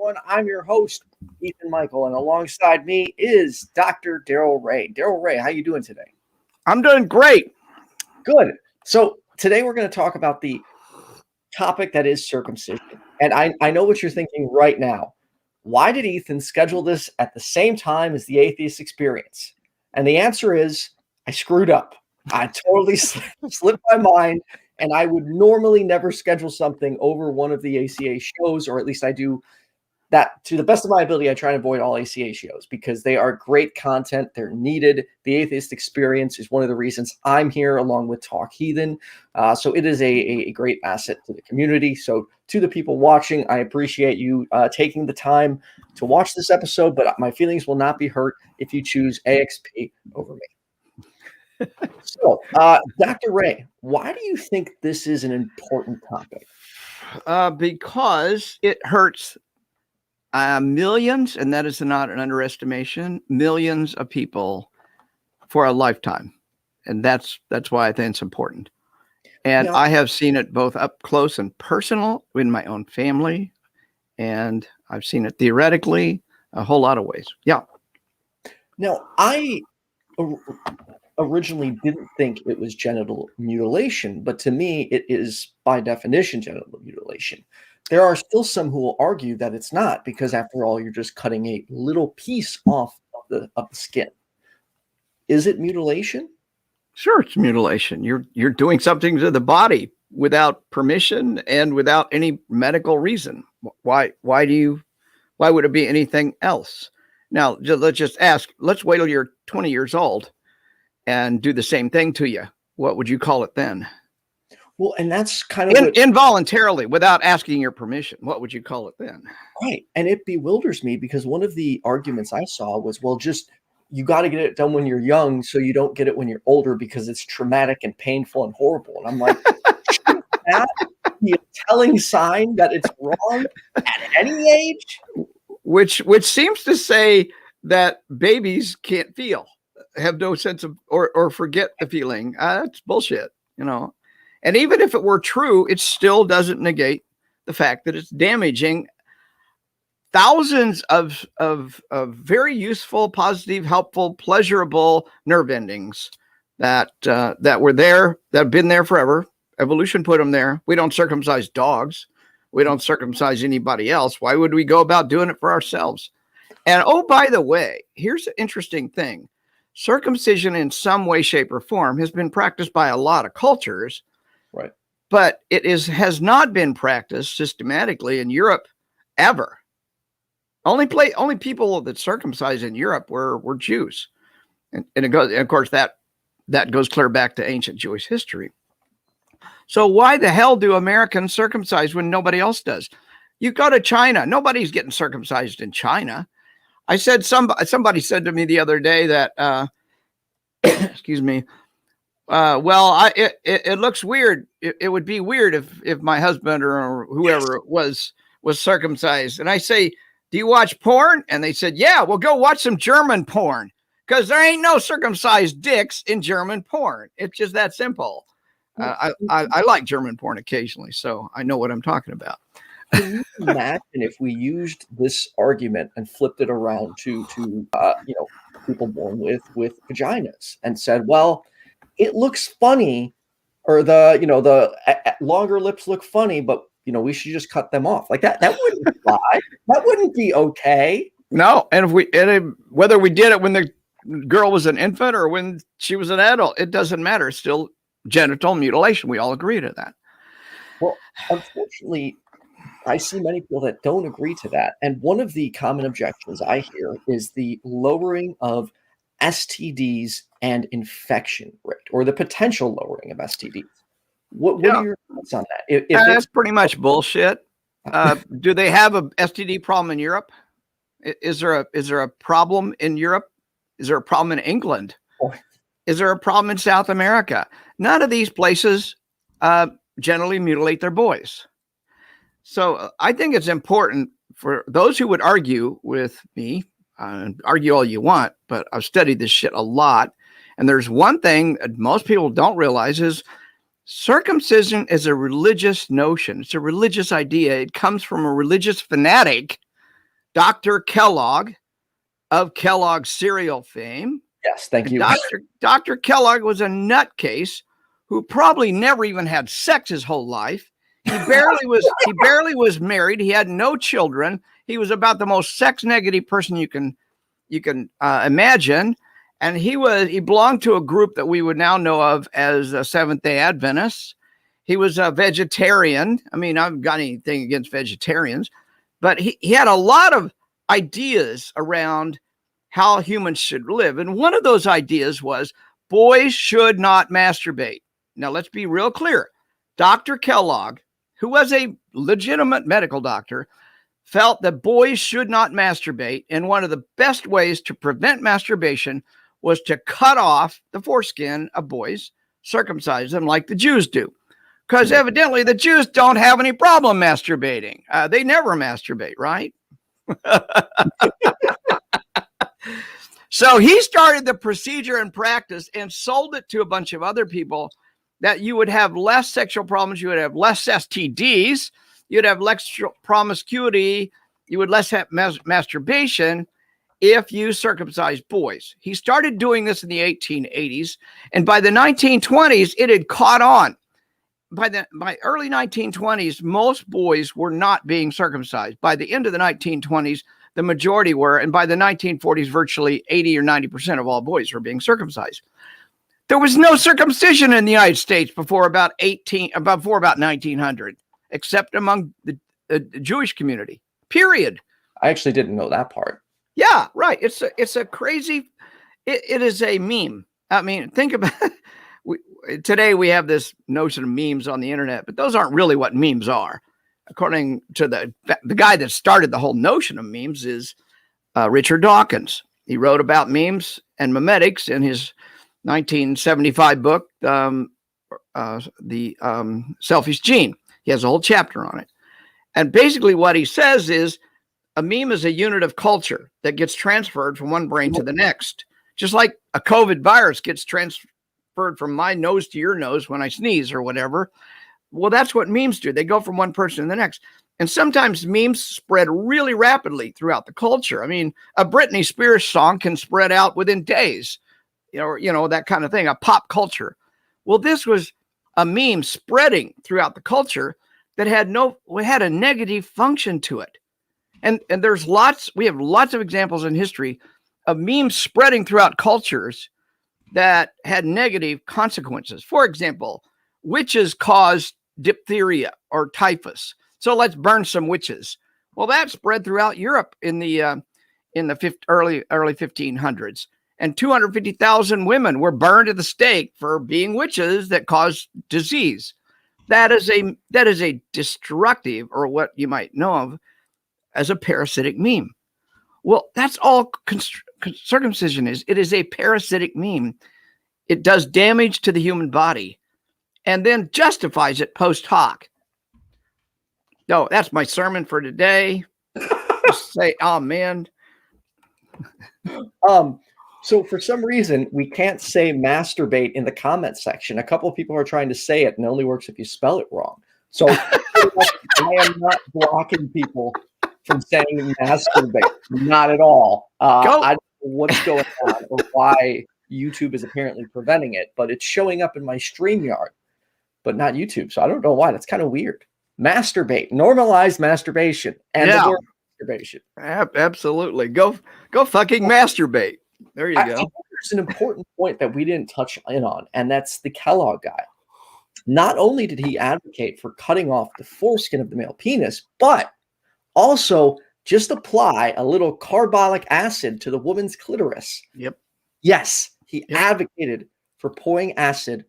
everyone. I'm your host, Ethan Micheal, and alongside me is Dr. Darrel Ray. Darrel Ray, how you doing today? I'm doing great. Good. So today we're going to talk about the topic that is circumcision. And I know what you're thinking right now. Why did Ethan schedule this at the same time as the Atheist experience? And the answer is, I screwed up. I totally slipped my mind, and I would normally never schedule something over one of the ACA shows, or at least I do that to the best of my ability. I try to avoid all ACA shows because they are great content. They're needed. The Atheist experience is one of the reasons I'm here, along with Talk Heathen. So it is a great asset to the community. So to the people watching, I appreciate you taking the time to watch this episode, but my feelings will not be hurt if you choose AXP over me. So, Dr. Ray, why do you think this is an important topic? Because it hurts millions, and that is not an underestimation, millions of people for a lifetime. And that's why I think it's important. And I have seen it both up close and personal in my own family, and I've seen it theoretically a whole lot of ways. Yeah. Now, I originally didn't think it was genital mutilation, but to me, it is by definition genital mutilation. There are still some who will argue that it's not, because after all, you're just cutting a little piece off of the skin. Is it mutilation? Sure, it's mutilation. You're doing something to the body without permission and without any medical reason. Why would it be anything else? Now, let's just ask, let's wait till you're 20 years old and do the same thing to you. What would you call it then? Well, and that's kind of involuntarily, without asking your permission. What would you call it then? Right. And it bewilders me because one of the arguments I saw was, well, just you got to get it done when you're young so you don't get it when you're older because it's traumatic and painful and horrible. And I'm like, shouldn't that be a telling sign that it's wrong at any age? Which seems to say that babies can't feel, have no sense of, or forget the feeling. That's bullshit, And even if it were true, it still doesn't negate the fact that it's damaging thousands of very useful, positive, helpful, pleasurable nerve endings that were there, that have been there forever. Evolution put them there. We don't circumcise dogs. We don't circumcise anybody else. Why would we go about doing it for ourselves? And oh, by the way, here's an interesting thing. Circumcision in some way, shape, or form has been practiced by a lot of cultures. Right. But it has not been practiced systematically in Europe ever. Only people that circumcised in Europe were Jews. And it goes, and of course, that goes clear back to ancient Jewish history. So why the hell do Americans circumcise when nobody else does? You go to China, nobody's getting circumcised in China. I said, somebody said to me the other day that, excuse me, it looks weird. It would be weird if my husband or whoever was circumcised. And I say, do you watch porn? And they said, yeah, well, go watch some German porn because there ain't no circumcised dicks in German porn. It's just that simple. I like German porn occasionally, so I know what I'm talking about. Can you imagine if we used this argument and flipped it around to people born with vaginas and said, well, it looks funny, or the longer lips look funny, but we should just cut them off. Like that wouldn't fly. That wouldn't be okay. No, and whether we did it when the girl was an infant or when she was an adult, it doesn't matter. It's still genital mutilation. We all agree to that. Well, unfortunately, I see many people that don't agree to that. And one of the common objections I hear is the lowering of STDs and infection rate, or the potential lowering of STDs. What are your thoughts on that? If that's pretty much bullshit. Do they have a STD problem in Europe? Is there a problem in Europe? Is there a problem in England? Is there a problem in South America? None of these places generally mutilate their boys. So I think it's important for those who would argue with me, argue all you want, but I've studied this shit a lot. And there's one thing that most people don't realize is circumcision is a religious notion. It's a religious idea. It comes from a religious fanatic Dr. Kellogg of Kellogg's cereal fame. Yes, thank you. Dr. Kellogg was a nutcase who probably never even had sex his whole life. He barely was married. He had no children. He was about the most sex negative person you can imagine. And he belonged to a group that we would now know of as Seventh-day Adventists. He was a vegetarian. I mean, I haven't got anything against vegetarians, but he had a lot of ideas around how humans should live. And one of those ideas was boys should not masturbate. Now, let's be real clear. Dr. Kellogg, who was a legitimate medical doctor, felt that boys should not masturbate. And one of the best ways to prevent masturbation was to cut off the foreskin of boys, circumcise them like the Jews do. Because evidently the Jews don't have any problem masturbating. They never masturbate, right? So he started the procedure and practice and sold it to a bunch of other people that you would have less sexual problems. You would have less STDs. You'd have less promiscuity. You would less have masturbation if you circumcised boys. He started doing this in the 1880s. And by the 1920s, it had caught on. By early 1920s, most boys were not being circumcised. By the end of the 1920s, the majority were. And by the 1940s, virtually 80 or 90% of all boys were being circumcised. There was no circumcision in the United States before about 1900, except among the Jewish community, period. I actually didn't know that part. Yeah, right. It's a crazy, it is a meme. I mean, think about it. Today we have this notion of memes on the internet, but those aren't really what memes are. According to the guy that started the whole notion of memes is Richard Dawkins. He wrote about memes and memetics in his 1975 book, The Selfish Gene. He has a whole chapter on it. And basically what he says is a meme is a unit of culture that gets transferred from one brain to the next. Just like a COVID virus gets transferred from my nose to your nose when I sneeze or whatever. Well, that's what memes do. They go from one person to the next. And sometimes memes spread really rapidly throughout the culture. I mean, a Britney Spears song can spread out within days, you know, that kind of thing, a pop culture. Well, this was a meme spreading throughout the culture that had a negative function to it. And we have lots of examples in history of memes spreading throughout cultures that had negative consequences. For example, witches caused diphtheria or typhus. So let's burn some witches. Well, that spread throughout Europe in the early 1500s. And 250,000 women were burned at the stake for being witches that caused disease. That is a destructive, or what you might know of as a parasitic meme. Well, that's all circumcision is. It is a parasitic meme. It does damage to the human body and then justifies it post hoc. No, that's my sermon for today. Just say, oh man. So for some reason, we can't say masturbate in the comment section. A couple of people are trying to say it, and it only works if you spell it wrong. So I am not blocking people from saying masturbate. Not at all. I don't know what's going on or why YouTube is apparently preventing it, but it's showing up in my StreamYard, but not YouTube. So I don't know why. That's kind of weird. Masturbate, normalized masturbation, and the word masturbation. Absolutely. Go fucking masturbate. There you go. There's an important point that we didn't touch in on, and that's the Kellogg guy. Not only did he advocate for cutting off the foreskin of the male penis, but also just apply a little carbolic acid to the woman's clitoris. Yep. Yes, he advocated for pouring acid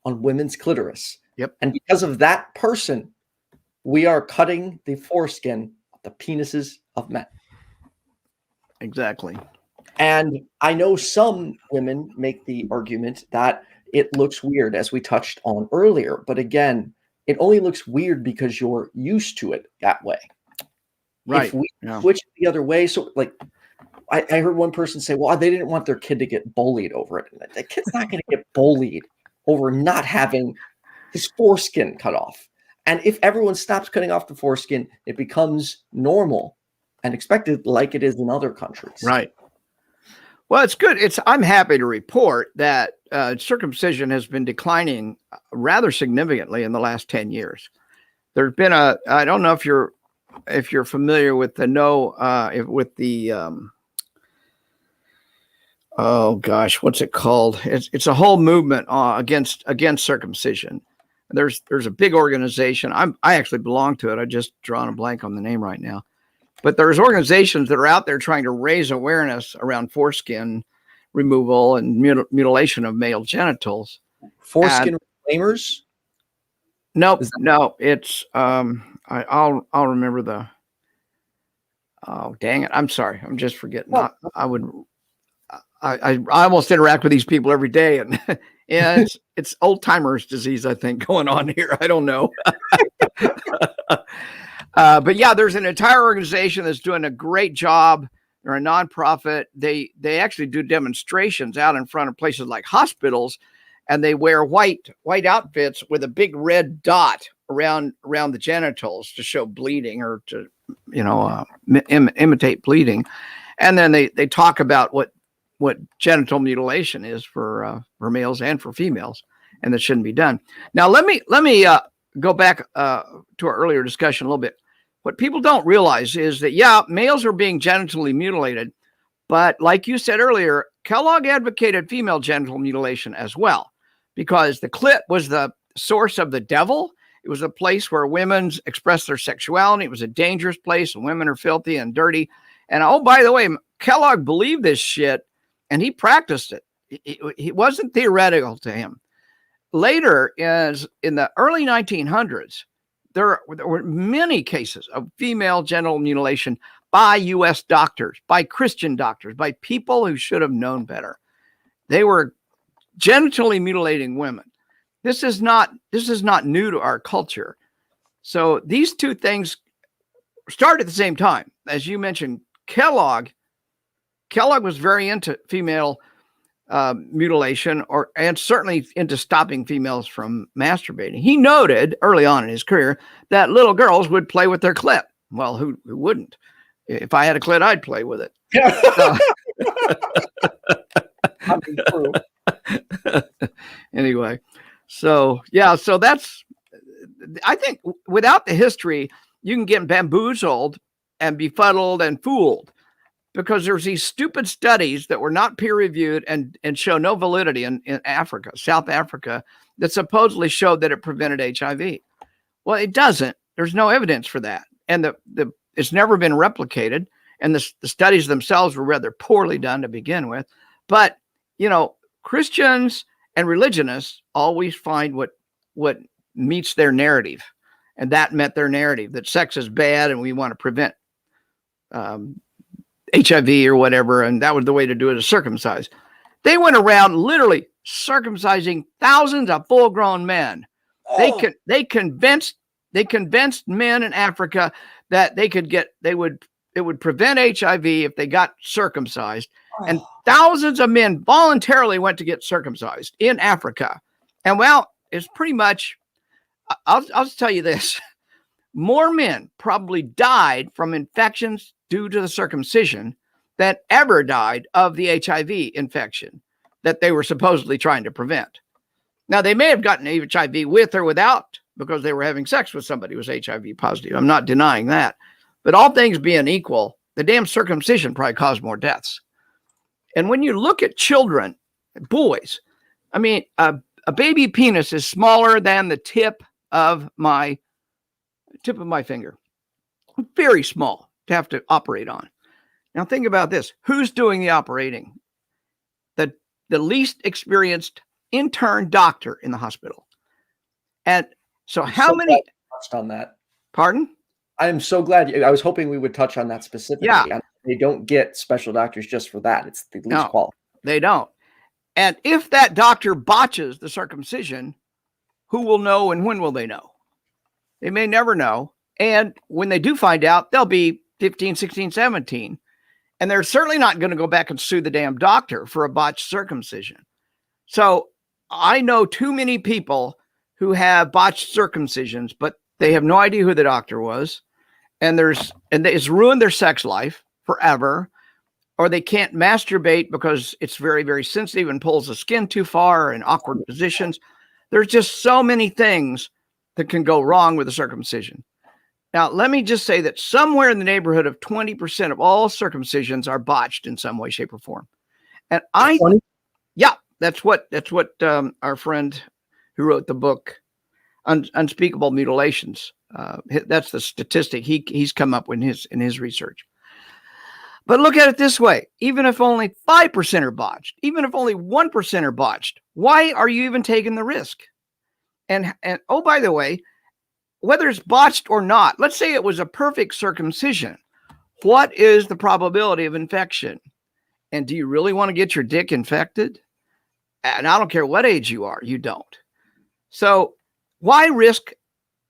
on women's clitoris. Yep. And because of that person, we are cutting the foreskin of the penises of men. Exactly. And I know some women make the argument that it looks weird, as we touched on earlier. But again, it only looks weird because you're used to it that way. Right. If we switch it the other way, so like I heard one person say, well, they didn't want their kid to get bullied over it. The kid's not going to get bullied over not having his foreskin cut off. And if everyone stops cutting off the foreskin, it becomes normal and expected like it is in other countries. Right. Well, it's good. I'm happy to report that circumcision has been declining rather significantly in the last 10 years. There's been I don't know if you're familiar with oh gosh, what's it called? It's a whole movement against circumcision. There's a big organization. I actually belong to it. I just drawn a blank on the name right now. But there's organizations that are out there trying to raise awareness around foreskin removal and mutilation of male genitals. Foreskin reclaimers? Nope, no. It's I'll remember the. Oh dang it! I'm sorry. I'm just forgetting. I almost interact with these people every day, and it's old timers disease, I think, going on here. I don't know. But yeah, there's an entire organization that's doing a great job. They're a nonprofit. They actually do demonstrations out in front of places like hospitals, and they wear white outfits with a big red dot around the genitals to show bleeding or to imitate bleeding. And then they talk about what genital mutilation is for males and for females, and that shouldn't be done. Now let me go back to our earlier discussion a little bit. What people don't realize is that, yeah, males are being genitally mutilated, but like you said earlier, Kellogg advocated female genital mutilation as well, because the clit was the source of the devil. It was a place where women expressed their sexuality. It was a dangerous place, and women are filthy and dirty. And oh, by the way, Kellogg believed this shit, and he practiced it. It wasn't theoretical to him. Later, as in the early 1900s, there were many cases of female genital mutilation by U.S. doctors, by Christian doctors, by people who should have known better. They were genitally mutilating women. This is not new to our culture. So these two things start at the same time. As you mentioned, Kellogg was very into female mutilation, and certainly into stopping females from masturbating. He noted early on in his career that little girls would play with their clit. Well, who wouldn't? If I had a clit, I'd play with it. Anyway, so that's, I think without the history, you can get bamboozled and befuddled and fooled, because there's these stupid studies that were not peer reviewed and show no validity in Africa, South Africa, that supposedly showed that it prevented HIV. Well, it doesn't. There's no evidence for that. And it's never been replicated. And the studies themselves were rather poorly done to begin with. But, Christians and religionists always find what meets their narrative. And that met their narrative, that sex is bad and we want to prevent HIV or whatever, and that was the way to do it, is circumcise. They went around literally circumcising thousands of full-grown men. Oh. They convinced men in Africa that it would prevent HIV if they got circumcised. Oh. And thousands of men voluntarily went to get circumcised in Africa. And well, it's pretty much, I'll just tell you this, more men probably died from infections due to the circumcision than ever died of the HIV infection that they were supposedly trying to prevent. Now, they may have gotten HIV with or without, because they were having sex with somebody who was HIV positive. I'm not denying that. But all things being equal, the damn circumcision probably caused more deaths. And when you look at children, boys, I mean, a baby penis is smaller than the tip of my finger. Very small to have to operate on. Now think about this. Who's doing the operating? The least experienced intern doctor in the hospital. And so how many touched on that? Pardon? I am so glad. I was hoping we would touch on that specifically. Yeah. They don't get special doctors just for that. It's the least qualified. They don't. And if that doctor botches the circumcision, who will know and when will they know? They may never know. And when they do find out, they'll be 15, 16, 17. And they're certainly not going to go back and sue the damn doctor for a botched circumcision. So I know too many people who have botched circumcisions, but they have no idea who the doctor was. and it's ruined their sex life forever, or they can't masturbate because it's very, very sensitive and pulls the skin too far in awkward positions. There's just so many things that can go wrong with the circumcision. Now, let me just say that somewhere in the neighborhood of 20% of all circumcisions are botched in some way, shape, or form. And that's what our friend who wrote the book Unspeakable Mutilations, that's the statistic he's come up with in his research. But look at it this way: even if only 5% are botched, even if only 1% are botched, why are you even taking the risk? And oh, by the way, whether it's botched or not, let's say it was a perfect circumcision. What is the probability of infection? And do you really want to get your dick infected? And I don't care what age you are, you don't. So why risk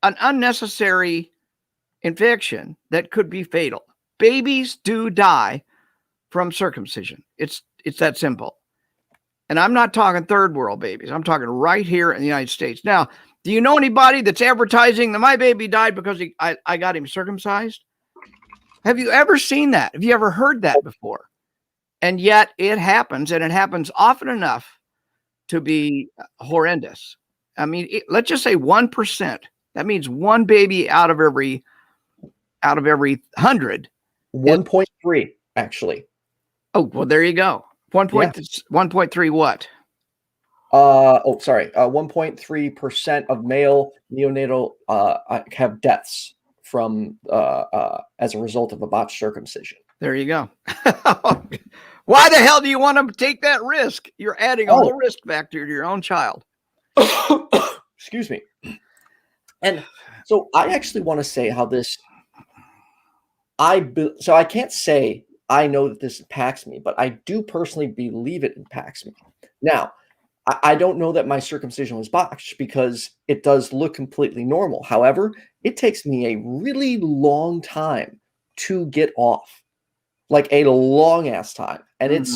an unnecessary infection that could be fatal? Babies do die from circumcision. It's that simple. And I'm not talking third world babies. I'm talking right here in the United States. Now, do you know anybody that's advertising that my baby died because I got him circumcised? Have you ever seen that? Have you ever heard that before? And yet it happens, and it happens often enough to be horrendous. I mean, let's just say 1%. That means one baby out of every 100. 1.3 actually. Oh, well, there you go. 1.3 what? 1.3% of male neonatal have deaths from as a result of a botched circumcision. There you go. Why the hell do you want to take that risk? You're adding a whole risk factor to your own child. Excuse me. And so I actually want to say how this. So I can't say I know that this impacts me, but I do personally believe it impacts me. Now, I don't know that my circumcision was botched because it does look completely normal. However, it takes me a really long time to get off, like a long ass time. And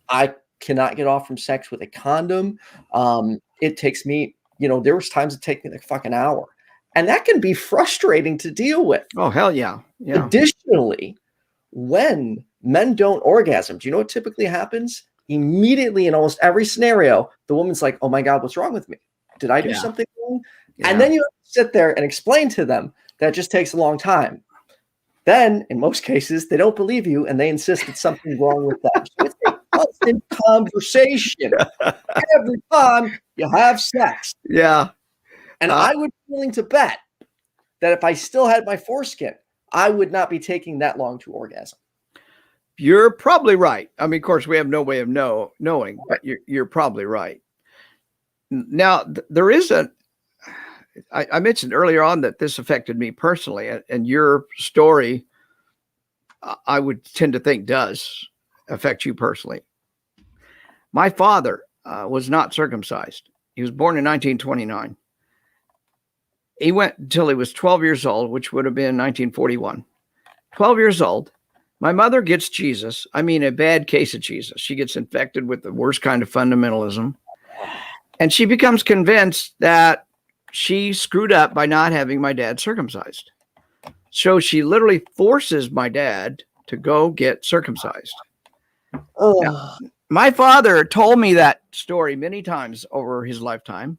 I cannot get off from sex with a condom. It takes me, there was times it takes me like fucking hour. And that can be frustrating to deal with. Oh, hell yeah. Yeah. Additionally, when men don't orgasm, do you know what typically happens? Immediately in almost every scenario, the woman's like, oh my God, what's wrong with me? Did I do something wrong? Yeah. And then you have to sit there and explain to them that just takes a long time. Then, in most cases, they don't believe you and they insist that something's wrong with them. So it's a constant conversation every time you have sex. Yeah. And I would be willing to bet that if I still had my foreskin, I would not be taking that long to orgasm. You're probably right. I mean, of course, we have no way of knowing, but you're probably right. Now, there is I mentioned earlier on that this affected me personally, and your story, I would tend to think does affect you personally. My father was not circumcised. He was born in 1929. He went until he was 12 years old, which would have been 1941. 12 years old. My mother gets Jesus. I mean, a bad case of Jesus. She gets infected with the worst kind of fundamentalism. And she becomes convinced that she screwed up by not having my dad circumcised. So she literally forces my dad to go get circumcised. Now, my father told me that story many times over his lifetime.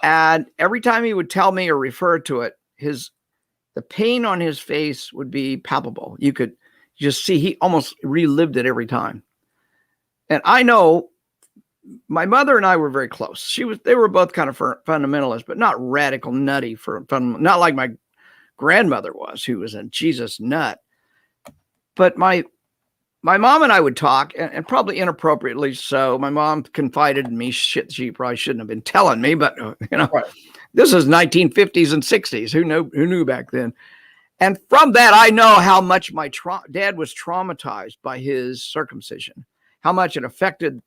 And every time he would tell me or refer to it, the pain on his face would be palpable. You could just see he almost relived it every time. And I know my mother and I were very close. They were both kind of fundamentalists, but not radical nutty not like my grandmother was, who was a Jesus nut. But my mom and I would talk, and probably inappropriately so. My mom confided in me shit she probably shouldn't have been telling me, but right. This is 1950s and 60s. Who knew back then? And from that, I know how much my dad was traumatized by his circumcision, how much it affected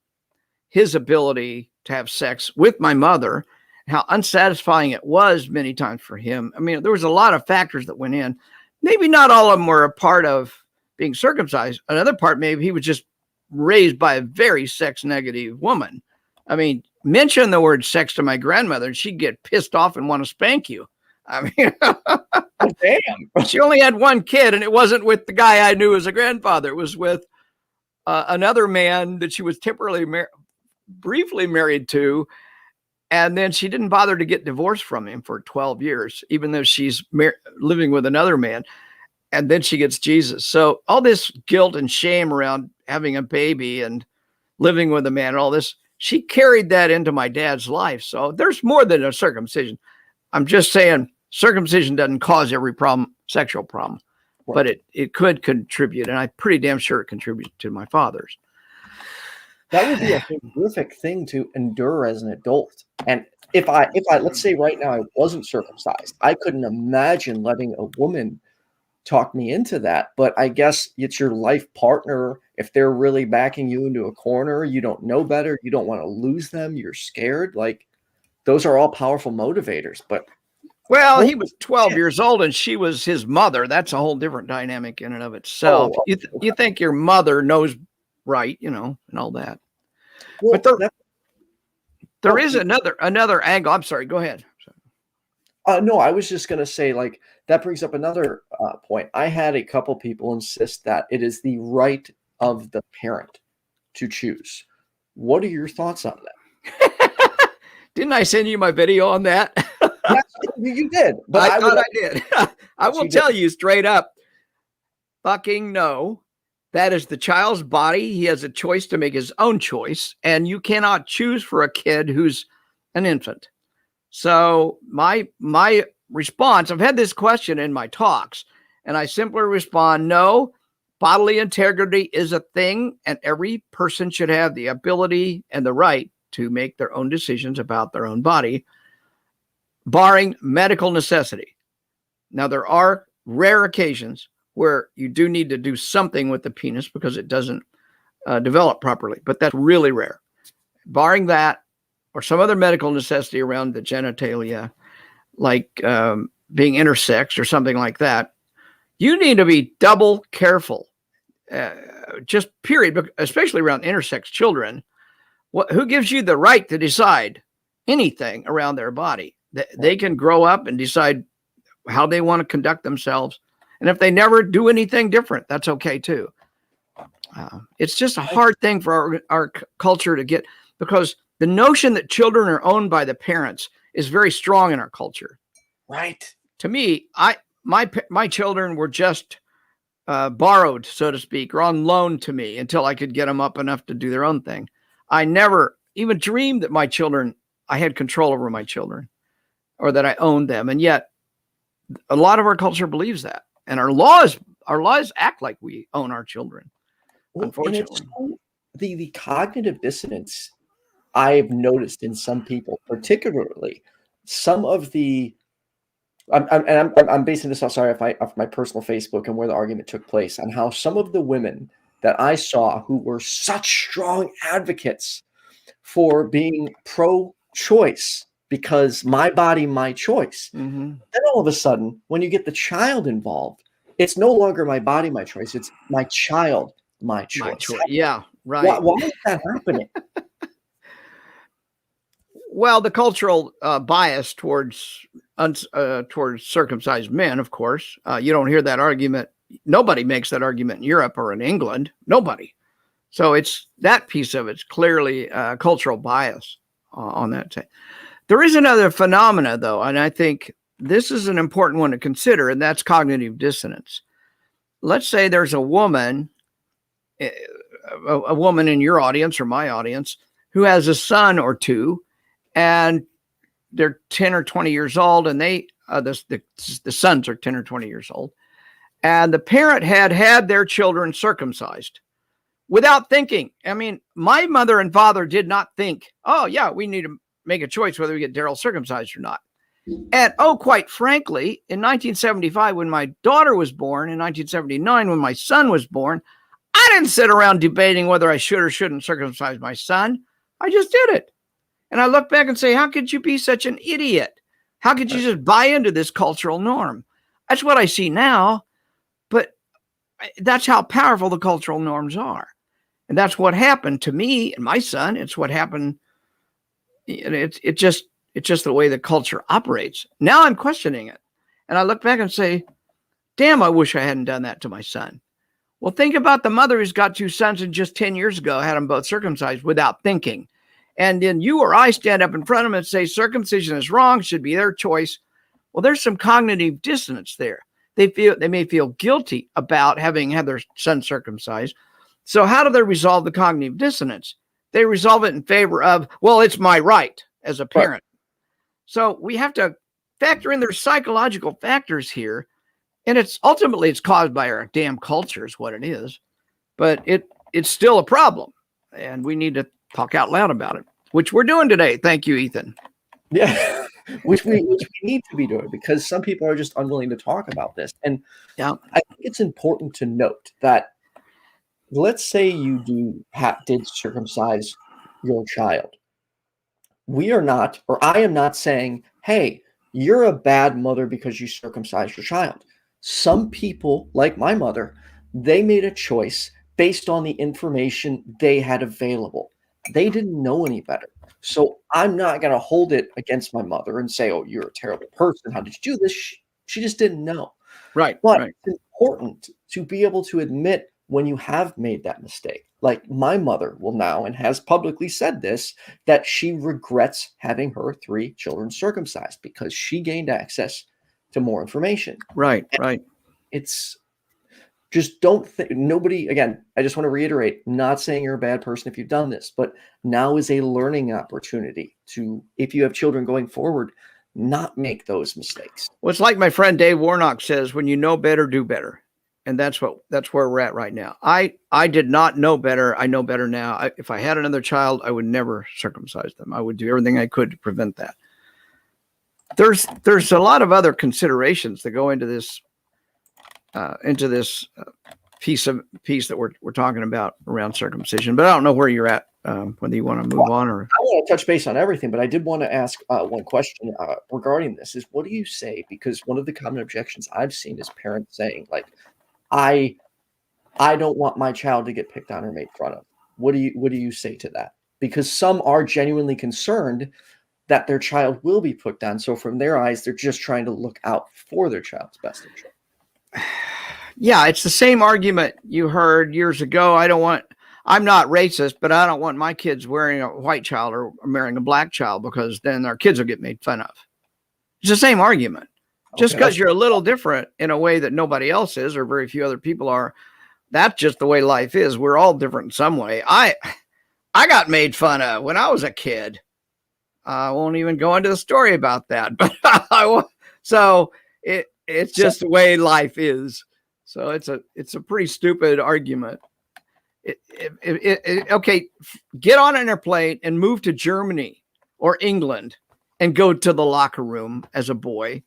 his ability to have sex with my mother, how unsatisfying it was many times for him. I mean, there was a lot of factors that went in. Maybe not all of them were a part of being circumcised. Another part, maybe he was just raised by a very sex negative woman. I mean, mention the word sex to my grandmother and she'd get pissed off and want to spank you. I mean, Oh, damn. she only had one kid, and it wasn't with the guy I knew as a grandfather. It was with another man that she was briefly married to. And then she didn't bother to get divorced from him for 12 years, even though she's living with another man. And then she gets Jesus. So all this guilt and shame around having a baby and living with a man and all this, she carried that into my dad's life. So there's more than a circumcision. I'm just saying circumcision doesn't cause every problem, sexual problem, but it could contribute. And I'm pretty damn sure it contributed to my father's. That would be a horrific thing to endure as an adult. And if I let's say right now I wasn't circumcised, I couldn't imagine letting a woman talk me into that. But I guess it's your life partner. If they're really backing you into a corner, you don't know better. You don't want to lose them. You're scared. Like, those are all powerful motivators. But well, he was 12 years old and she was his mother. That's a whole different dynamic in and of itself. You think your mother knows right, you know, and all that. Well, but there is another angle. I'm sorry. Go ahead. No, I was just going to say, like, that brings up another point. I had a couple people insist that it is the right of the parent to choose. What are your thoughts on that? Didn't I send you my video on that? Yes, you did. But I thought I did. I will tell you straight up, fucking no. That is the child's body. He has a choice to make his own choice, and you cannot choose for a kid who's an infant. So my response, I've had this question in my talks, and I simply respond, no, bodily integrity is a thing, and every person should have the ability and the right to make their own decisions about their own body, barring medical necessity. Now, there are rare occasions where you do need to do something with the penis because it doesn't develop properly, but that's really rare. Barring that, or some other medical necessity around the genitalia, like being intersex or something like that, you need to be double careful, just period, especially around intersex children. Who gives you the right to decide anything around their body? They can grow up and decide how they want to conduct themselves. And if they never do anything different, that's okay too. It's just a hard thing for our culture to get, because the notion that children are owned by the parents is very strong in our culture. Right. To me, my children were just borrowed, so to speak, or on loan to me until I could get them up enough to do their own thing. I never even dreamed that I had control over my children or that I owned them. And yet a lot of our culture believes that. And our laws act like we own our children. Well, unfortunately, the cognitive dissonance I've noticed in some people, particularly some of the, I'm basing this off my personal Facebook and where the argument took place, on how some of the women that I saw who were such strong advocates for being pro-choice, because my body, my choice. Mm-hmm. Then all of a sudden, when you get the child involved, it's no longer my body, my choice. It's my child, my choice. Yeah, right. Why is that happening? Well, the cultural bias towards circumcised men, of course. You don't hear that argument. Nobody makes that argument in Europe or in England. Nobody. So it's that piece of it's clearly cultural bias on that side. There is another phenomena, though, and I think this is an important one to consider, and that's cognitive dissonance. Let's say there's a woman in your audience or my audience who has a son or two, and they're 10 or 20 years old, and the sons are 10 or 20 years old, and the parent had their children circumcised without thinking. I mean, my mother and father did not think, oh, yeah, we need to make a choice whether we get Darrel circumcised or not. And quite frankly, in 1975, when my daughter was born, in 1979, when my son was born, I didn't sit around debating whether I should or shouldn't circumcise my son. I just did it. And I look back and say, how could you be such an idiot? How could you just buy into this cultural norm? That's what I see now. But that's how powerful the cultural norms are. And that's what happened to me and my son. It's what happened. It It's just the way the culture operates. Now I'm questioning it. And I look back and say, damn, I wish I hadn't done that to my son. Well, think about the mother who's got 2 sons and just 10 years ago had them both circumcised without thinking. And then you or I stand up in front of them and say circumcision is wrong, should be their choice. Well, there's some cognitive dissonance there. They may feel guilty about having had their son circumcised. So how do they resolve the cognitive dissonance? They resolve it in favor of, well, it's my right as a parent. Right. So we have to factor in their psychological factors here. And it's ultimately caused by our damn culture is what it is. But it's still a problem. And we need to talk out loud about it, which we're doing today. Thank you, Ethan. Yeah, which we need to be doing, because some people are just unwilling to talk about this. And I think it's important to note that, let's say you did circumcise your child. We are not, or I am not saying, hey, you're a bad mother because you circumcised your child. Some people, like my mother, they made a choice based on the information they had available. They didn't know any better. So I'm not going to hold it against my mother and say, oh, you're a terrible person. How did you do this? She just didn't know. Right. But right. It's important to be able to admit when you have made that mistake. Like my mother will now, and has publicly said this, that she regrets having her 3 children circumcised because she gained access to more information. Right. And right. It's just don't think, nobody, again, I just want to reiterate, not saying you're a bad person if you've done this, but now is a learning opportunity to, if you have children going forward, not make those mistakes. Well, it's like my friend Dave Warnock says, when you know better, do better. And that's where we're at right now. I did not know better. I know better now. If I had another child, I would never circumcise them. I would do everything I could to prevent that. There's a lot of other considerations that go into this piece that we're talking about around circumcision, but I don't know where you're at, whether you want to move on or. I want to touch base on everything, but I did want to ask one question regarding this is, what do you say? Because one of the common objections I've seen is parents saying, like, I don't want my child to get picked on or made fun of. What do you say to that? Because some are genuinely concerned that their child will be picked on. So from their eyes, they're just trying to look out for their child's best interest. Yeah, it's the same argument you heard years ago. I'm not racist, but I don't want my kids wearing a white child or marrying a black child because then our kids will get made fun of. It's the same argument. Just because you're a little different in a way that nobody else is, or very few other people are, that's just the way life is. We're all different in some way. I got made fun of when I was a kid. I won't even go into the story about that, but it's just the way life is. So it's a pretty stupid argument. Okay, get on an airplane and move to Germany or England and go to the locker room as a boy.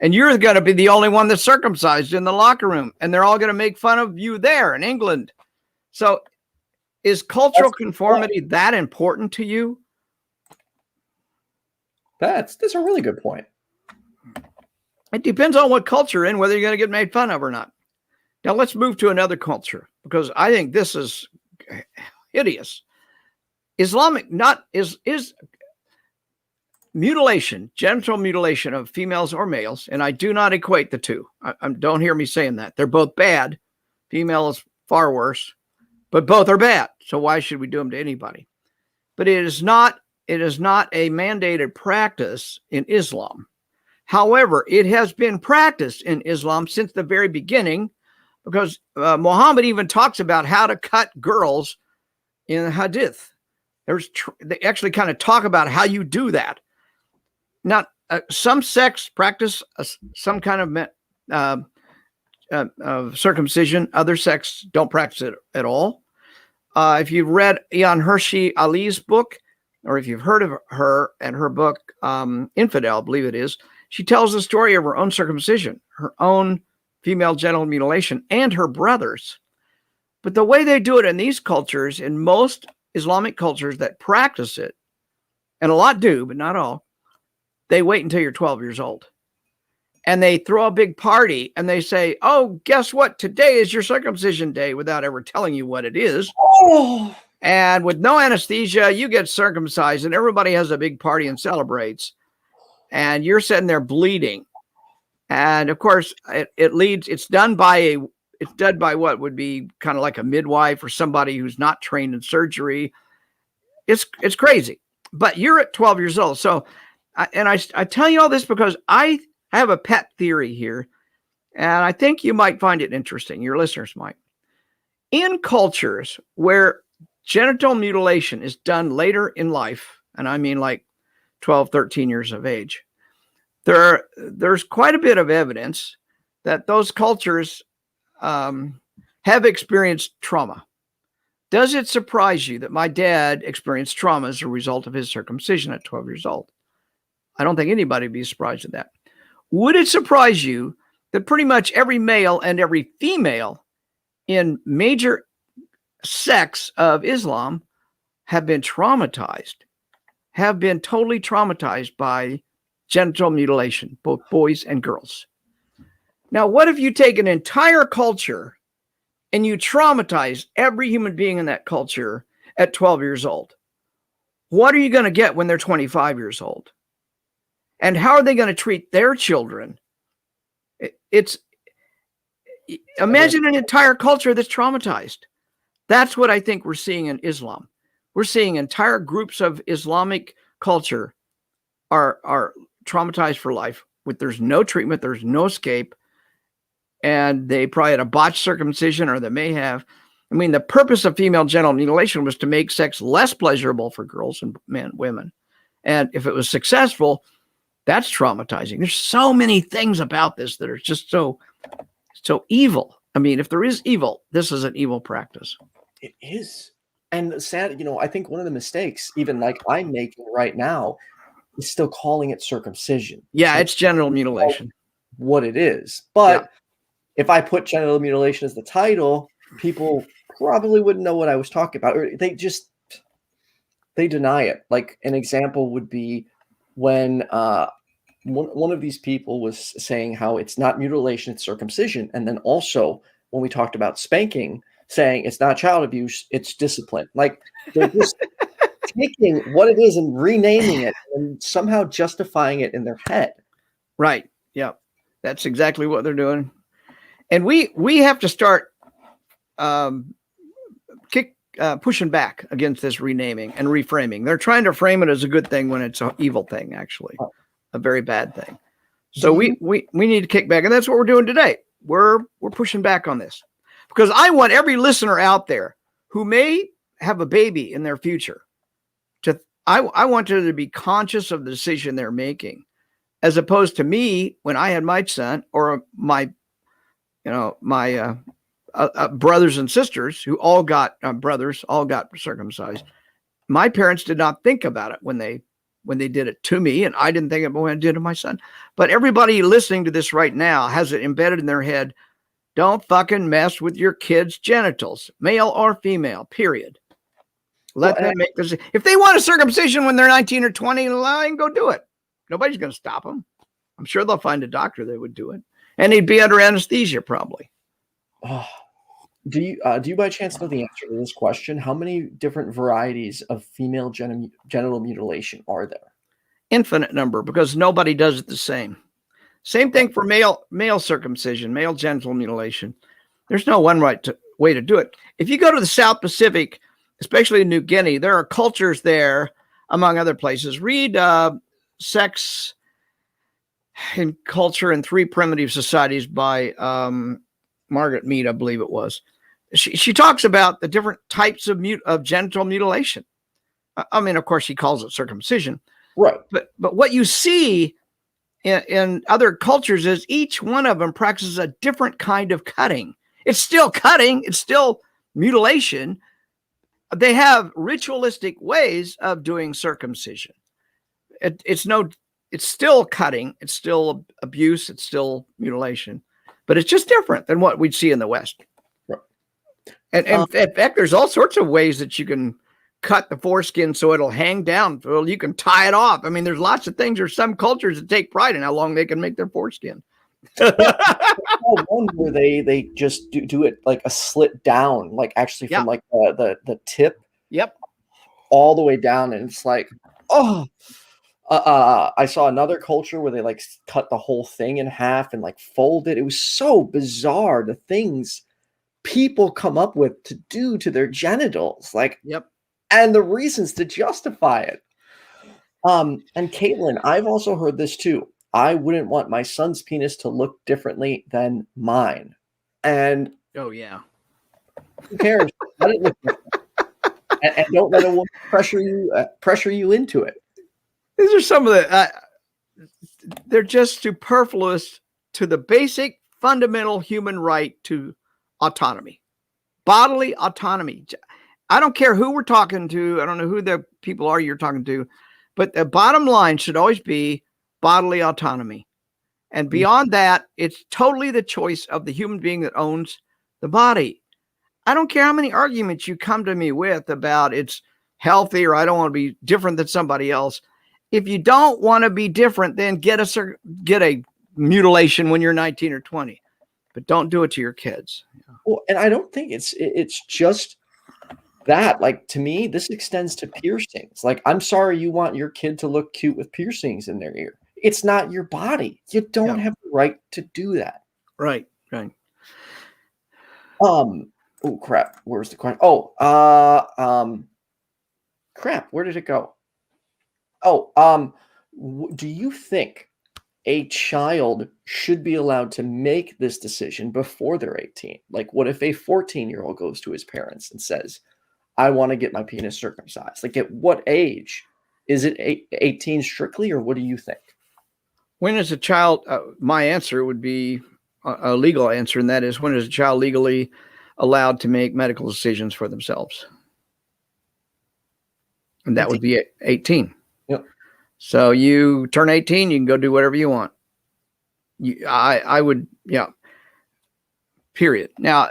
And you're going to be the only one that's circumcised in the locker room. And they're all going to make fun of you there in England. So is cultural conformity that important to you? That's a really good point. It depends on what culture you're in, whether you're going to get made fun of or not. Now let's move to another culture, because I think this is hideous. Islamic is mutilation, genital mutilation of females or males, and I do not equate the two. Don't hear me saying that. They're both bad. Female is far worse, but both are bad. So why should we do them to anybody? But it is not a mandated practice in Islam. However, it has been practiced in Islam since the very beginning, because Muhammad even talks about how to cut girls in the Hadith. They actually kind of talk about how you do that. Now, some sects practice some kind of circumcision. Other sects don't practice it at all. If you've read Ian Hershey Ali's book, or if you've heard of her and her book, Infidel, I believe it is, she tells the story of her own circumcision, her own female genital mutilation, and her brother's. But the way they do it in these cultures, in most Islamic cultures that practice it, and a lot do, but not all, they wait until you're 12 years old. And they throw a big party and they say, oh, guess what? Today is your circumcision day, without ever telling you what it is. Oh. And with no anesthesia, you get circumcised and everybody has a big party and celebrates. and you're sitting there bleeding. And of course, it's done by what would be kind of like a midwife or somebody who's not trained in surgery. It's crazy, but you're at 12 years old. So, I tell you all this because I have a pet theory here, and I think you might find it interesting. Your listeners might. In cultures where genital mutilation is done later in life, and I mean like 12, 13 years of age, there's quite a bit of evidence that those cultures have experienced trauma. Does it surprise you that my dad experienced trauma as a result of his circumcision at 12 years old? I don't think anybody would be surprised at that. Would it surprise you that pretty much every male and every female in major sects of Islam have been traumatized, have been totally traumatized by genital mutilation, both boys and girls? Now, what if you take an entire culture and you traumatize every human being in that culture at 12 years old? What are you going to get when they're 25 years old? And how are they going to treat their children? Imagine an entire culture that's traumatized. That's what I think we're seeing in Islam. We're seeing entire groups of Islamic culture are traumatized for life. There's no treatment, there's no escape, and they probably had a botched circumcision, or they may have. I mean, the purpose of female genital mutilation was to make sex less pleasurable for girls and women. And if it was successful, that's traumatizing. There's so many things about this that are just so evil. I mean, if there is evil, this is an evil practice. It is. And sad, I think one of the mistakes, even like I'm making right now, is still calling it circumcision. Yeah, so it's genital mutilation. What it is. But if I put genital mutilation as the title, people probably wouldn't know what I was talking about. Or they deny it. Like an example would be when one of these people was saying how it's not mutilation, it's circumcision. And then also when we talked about spanking, saying it's not child abuse, it's discipline. Like they're just taking what it is and renaming it and somehow justifying it in their head. Right. Yeah. That's exactly what they're doing. And we have to start pushing back against this renaming and reframing. They're trying to frame it as a good thing when it's an evil thing, actually, a very bad thing. So we need to kick back, and that's what we're doing today. We're pushing back on this because I want every listener out there who may have a baby in their future I want them to be conscious of the decision they're making, as opposed to me when I had my son or my brothers and sisters who all got circumcised. My parents did not think about it when they did it to me, and I didn't think about it when I did it to my son. But everybody listening to this right now has it embedded in their head. Don't fucking mess with your kids' genitals, male or female, period. Let them make this. If they want a circumcision when they're 19 or 20, go do it. Nobody's going to stop them. I'm sure they'll find a doctor that would do it. And he'd be under anesthesia probably. Oh, do you by chance know the answer to this question? How many different varieties of female genital mutilation are there? Infinite number, because nobody does it the same. Same thing for male circumcision, male genital mutilation. There's no one way to do it. If you go to the South Pacific, especially in New Guinea, there are cultures there, among other places. Read Sex and Culture in Three Primitive Societies by Margaret Mead, I believe it was. She talks about the different types of genital mutilation. I mean, of course, she calls it circumcision. Right. But what you see in other cultures is each one of them practices a different kind of cutting. It's still cutting. It's still mutilation. They have ritualistic ways of doing circumcision. It's still cutting. It's still abuse. It's still mutilation, but it's just different than what we'd see in the West. Right. And in fact, there's all sorts of ways that you can cut the foreskin so it'll hang down. Well, you can tie it off. I mean, there's lots of things. There's some cultures that take pride in how long they can make their foreskin. One where they just do it like a slit down, like actually from like the tip, yep, all the way down, and it's like, oh, I saw another culture where they like cut the whole thing in half and like fold it. It was so bizarre, the things people come up with to do to their genitals, like, Yep. and the reasons to justify it. And Kaitlyn, I've also heard this too. I wouldn't want my son's penis to look differently than mine. And Oh yeah. who cares? Let it look different. And don't let a woman pressure you into it. These are some of the, they're just superfluous to the basic fundamental human right to autonomy, bodily autonomy. I don't care who we're talking to. I don't know who the people are you're talking to, but the bottom line should always be bodily autonomy. And beyond that, it's totally the choice of the human being that owns the body. I don't care how many arguments you come to me with about it's healthy or I don't want to be different than somebody else. If you don't want to be different, then get a mutilation when you're 19 or 20, but don't do it to your kids. Well, and I don't think it's just that. Like, to me, this extends to piercings. Like, I'm sorry you want your kid to look cute with piercings in their ear. It's not your body. You don't have the right to do that. Right, right. Oh crap. Where's the question? Crap. Where did it go? Do you think a child should be allowed to make this decision before they're 18? Like, what if a 14-year-old goes to his parents and says, I want to get my penis circumcised? Like, at what age? Is it 18 strictly, or what do you think? When is a child, my answer would be a legal answer, and that is, when is a child legally allowed to make medical decisions for themselves? And that would be 18. Yep. So you turn 18, you can go do whatever you want. I would, period. Now,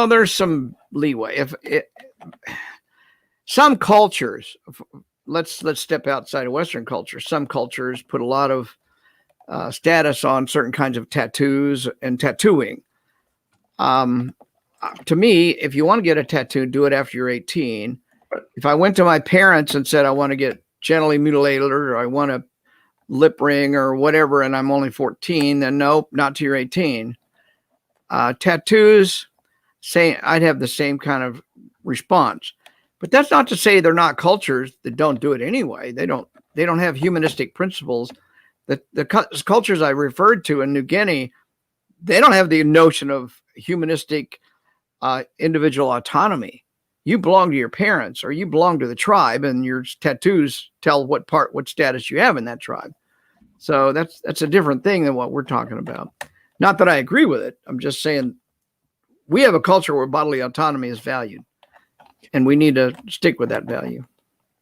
there's some leeway. Some cultures, let's step outside of Western culture. Some cultures put a lot of status on certain kinds of tattoos and tattooing. To me, if you want to get a tattoo, do it after you're 18. If I went to my parents and said, I want to get genitally mutilated, or I want a lip ring or whatever, and I'm only 14, then nope, not till you're 18. Tattoos, I'd have the same kind of response. But that's not to say they're not cultures that don't do it anyway. They don't have humanistic principles. The cultures I referred to in New Guinea, they don't have the notion of humanistic individual autonomy. You belong to your parents, or you belong to the tribe, and your tattoos tell what status you have in that tribe. So that's a different thing than what we're talking about. Not that I agree with it. I'm just saying we have a culture where bodily autonomy is valued, and we need to stick with that value.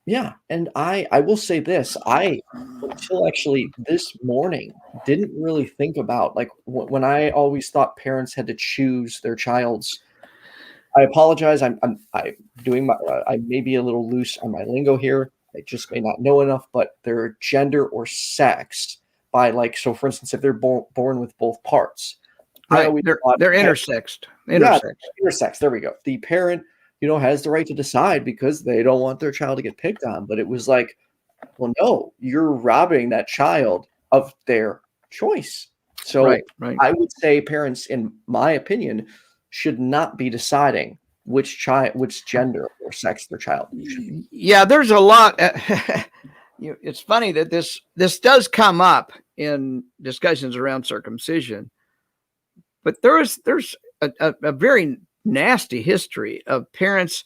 Yeah. And I will say this, until actually this morning, didn't really think about, like, when I always thought parents had to choose their child's, I apologize. I'm doing I may be a little loose on my lingo here. I just may not know enough, but their gender or sex by, like, so for instance, if they're born with both parts, right? They're intersexed. Yeah, intersex. There we go. The parent, has the right to decide because they don't want their child to get picked on. But it was like, well, no, you're robbing that child of their choice. So right. I would say parents, in my opinion, should not be deciding which gender or sex their child should be. Yeah, there's a lot. It's funny that this does come up in discussions around circumcision, but there's a very nasty history of parents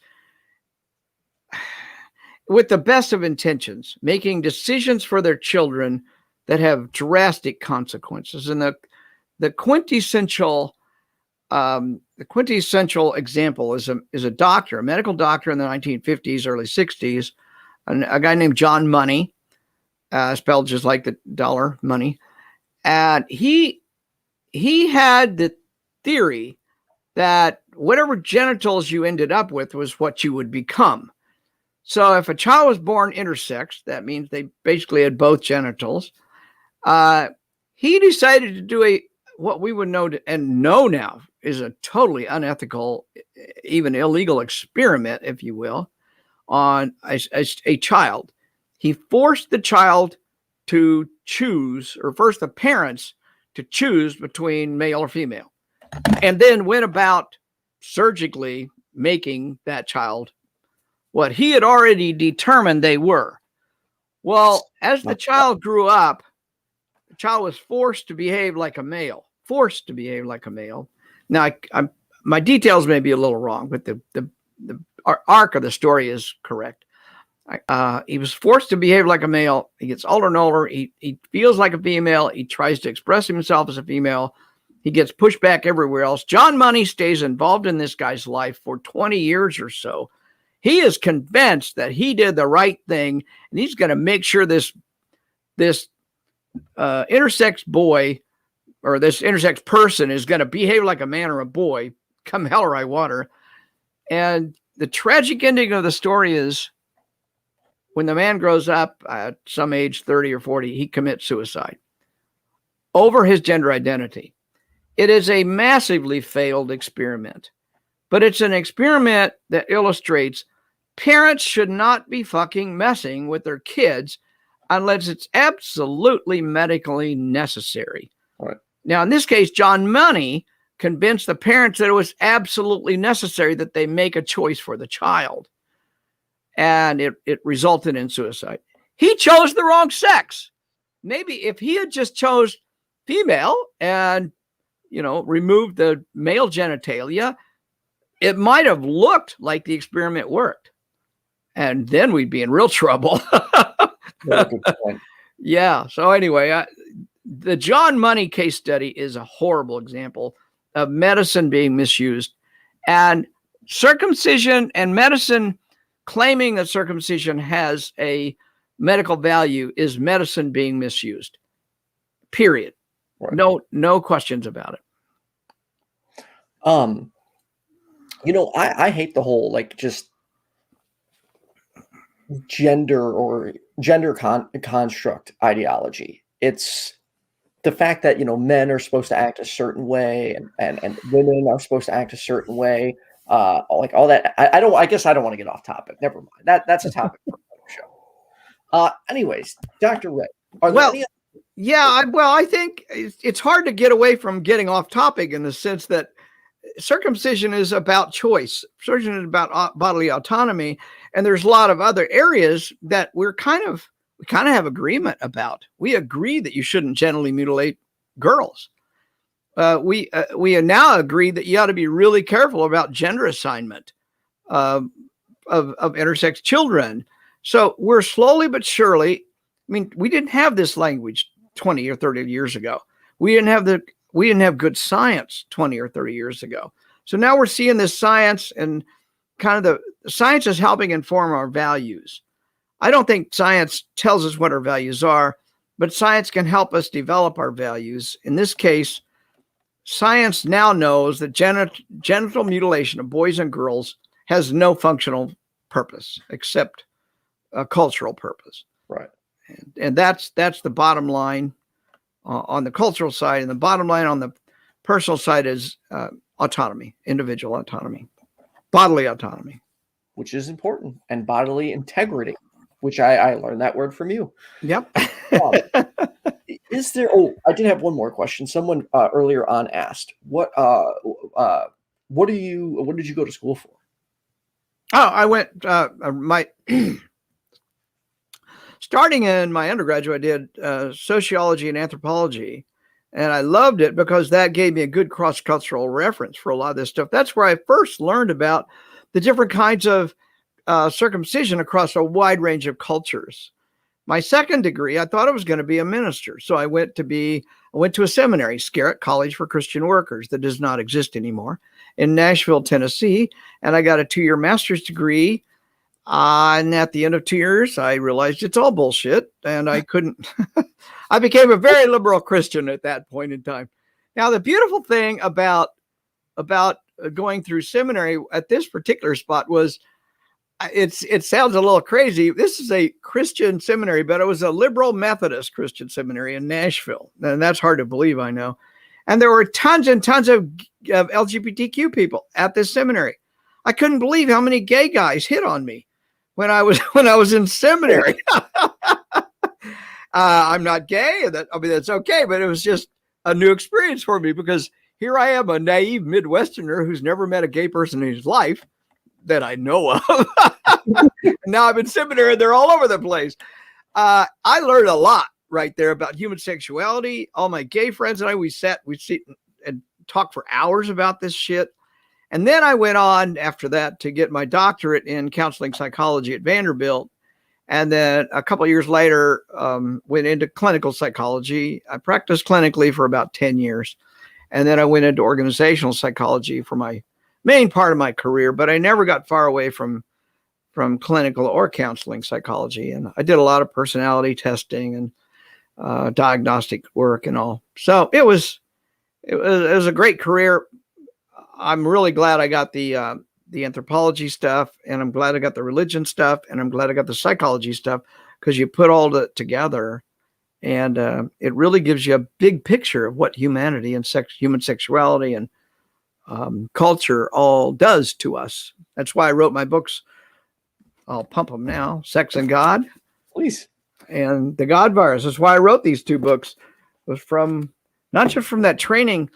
with the best of intentions making decisions for their children that have drastic consequences. And the quintessential example is a doctor, a medical doctor in the 1950s, early 60s, a guy named John Money, spelled just like the dollar money. And he had the theory that whatever genitals you ended up with was what you would become. So if a child was born intersex, that means they basically had both genitals. He decided to do what we would know now is a totally unethical, even illegal experiment, if you will, on a child. He forced the child to choose, or forced the parents to choose between male or female, and then went about surgically making that child what he had already determined they were. Well, as the child grew up, the child was forced to behave like a male. Forced to behave like a male. Now, my details may be a little wrong, but the arc of the story is correct. He was forced to behave like a male. He gets older and older. He feels like a female. He tries to express himself as a female. He gets pushed back everywhere else. John Money stays involved in this guy's life for 20 years or so. He is convinced that he did the right thing, and he's going to make sure this intersex boy, or this intersex person, is going to behave like a man or a boy, come hell or high water. And the tragic ending of the story is, when the man grows up at some age, 30 or 40, he commits suicide over his gender identity. It is a massively failed experiment, but it's an experiment that illustrates parents should not be fucking messing with their kids unless it's absolutely medically necessary. Right. Now, in this case, John Money convinced the parents that it was absolutely necessary that they make a choice for the child. And it resulted in suicide. He chose the wrong sex. Maybe if he had just chose female and, removed the male genitalia, it might have looked like the experiment worked. And then we'd be in real trouble. Yeah. So anyway, the John Money case study is a horrible example of medicine being misused, and circumcision and medicine claiming that circumcision has a medical value is medicine being misused. Period. Right. No questions about it. I hate the whole just gender construct ideology. It's the fact that men are supposed to act a certain way and women are supposed to act a certain way. All that. I guess I don't want to get off topic. Never mind. That's a topic for another show. Anyways, Dr. Ray. I think it's hard to get away from getting off topic in the sense that circumcision is about choice. Circumcision is about bodily autonomy, and there's a lot of other areas that we kind of have agreement about. We agree that you shouldn't genitally mutilate girls. We now agree that you ought to be really careful about gender assignment of intersex children. So we're slowly but surely. We didn't have this language 20 or 30 years ago. We didn't have good science 20 or 30 years ago. So now we're seeing this science, and kind of the science is helping inform our values. I don't think science tells us what our values are, but science can help us develop our values. In this case, science now knows that genital mutilation of boys and girls has no functional purpose except a cultural purpose. Right. And that's the bottom line on the cultural side. And the bottom line on the personal side is autonomy, individual autonomy, bodily autonomy. Which is important. And bodily integrity, which I learned that word from you. Yep. Is there? I did have one more question. Someone earlier on asked, what did you go to school for? Oh, I went starting in my undergraduate, I did sociology and anthropology, and I loved it because that gave me a good cross-cultural reference for a lot of this stuff. That's where I first learned about the different kinds of circumcision across a wide range of cultures. My second degree, I thought I was going to be a minister. So I went to a seminary, Scarrett College for Christian Workers, that does not exist anymore, in Nashville, Tennessee. And I got a 2-year master's degree. And at the end of 2 years, I realized it's all bullshit. And I couldn't, I became a very liberal Christian at that point in time. Now, the beautiful thing about going through seminary at this particular spot was, it sounds a little crazy. This is a Christian seminary, but it was a liberal Methodist Christian seminary in Nashville. And that's hard to believe, I know. And there were tons and tons of LGBTQ people at this seminary. I couldn't believe how many gay guys hit on me when I was in seminary. I'm not gay, and that's okay, but it was just a new experience for me because here I am, a naive Midwesterner who's never met a gay person in his life that I know of. Now I'm in seminary, and they're all over the place. I learned a lot right there about human sexuality. All my gay friends and I, we'd sit and talk for hours about this shit. And then I went on after that to get my doctorate in counseling psychology at Vanderbilt. And then a couple of years later, went into clinical psychology. I practiced clinically for about 10 years. And then I went into organizational psychology for my main part of my career, but I never got far away from clinical or counseling psychology. And I did a lot of personality testing and diagnostic work and all. So it was a great career. I'm really glad I got the anthropology stuff, and I'm glad I got the religion stuff, and I'm glad I got the psychology stuff, because you put all that together and it really gives you a big picture of what humanity and human sexuality and culture all does to us. That's why I wrote my books. I'll pump them now. Sex and God. Please. And The God Virus. That's why I wrote these two books, was from not just from that training,